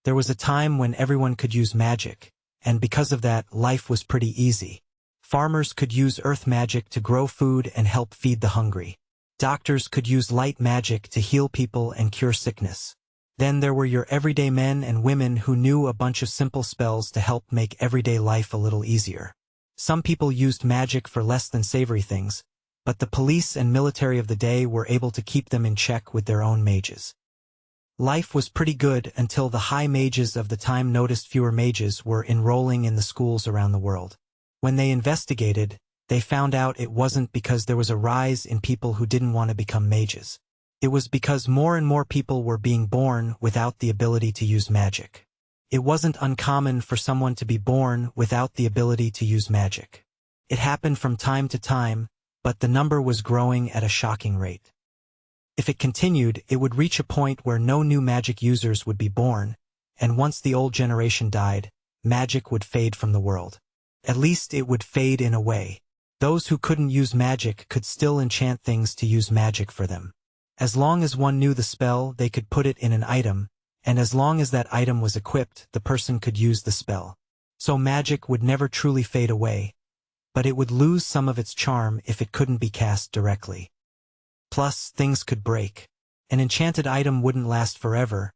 There was a time when everyone could use magic, and because of that, life was pretty easy. Farmers could use earth magic to grow food and help feed the hungry. Doctors could use light magic to heal people and cure sickness. Then there were your everyday men and women who knew a bunch of simple spells to help make everyday life a little easier. Some people used magic for less than savory things, but the police and military of the day were able to keep them in check with their own mages. Life was pretty good until the high mages of the time noticed fewer mages were enrolling in the schools around the world. When they investigated, they found out it wasn't because there was a rise in people who didn't want to become mages. It was because more and more people were being born without the ability to use magic. It wasn't uncommon for someone to be born without the ability to use magic. It happened from time to time, but the number was growing at a shocking rate. If it continued, it would reach a point where no new magic users would be born, and once the old generation died, magic would fade from the world. At least it would fade in a way. Those who couldn't use magic could still enchant things to use magic for them. As long as one knew the spell, they could put it in an item, and as long as that item was equipped, the person could use the spell. So magic would never truly fade away, but it would lose some of its charm if it couldn't be cast directly. Plus, things could break. An enchanted item wouldn't last forever,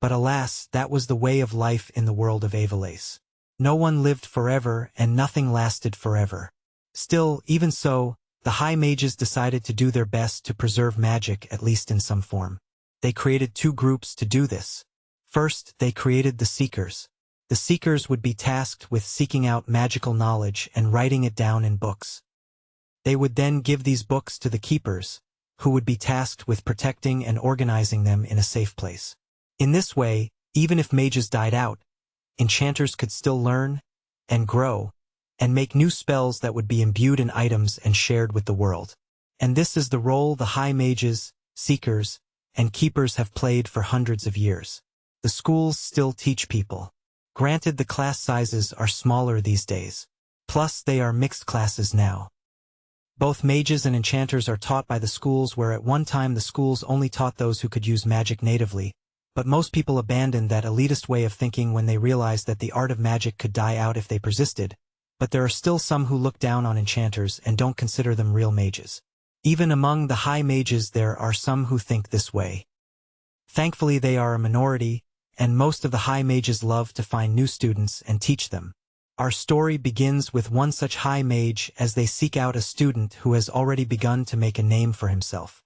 but alas, that was the way of life in the world of Avalace. No one lived forever and nothing lasted forever. Still, even so, the high mages decided to do their best to preserve magic at least in some form. They created two groups to do this. First, they created the Seekers. The Seekers would be tasked with seeking out magical knowledge and writing it down in books. They would then give these books to the Keepers, who would be tasked with protecting and organizing them in a safe place. In this way, even if mages died out, enchanters could still learn and grow and make new spells that would be imbued in items and shared with the world. And this is the role the high mages, seekers, and keepers have played for hundreds of years. The schools still teach people. Granted, the class sizes are smaller these days. Plus, they are mixed classes now. Both mages and enchanters are taught by the schools where at one time the schools only taught those who could use magic natively, but most people abandoned that elitist way of thinking when they realized that the art of magic could die out if they persisted, but there are still some who look down on enchanters and don't consider them real mages. Even among the high mages there are some who think this way. Thankfully they are a minority, and most of the high mages love to find new students and teach them. Our story begins with one such high mage as they seek out a student who has already begun to make a name for himself.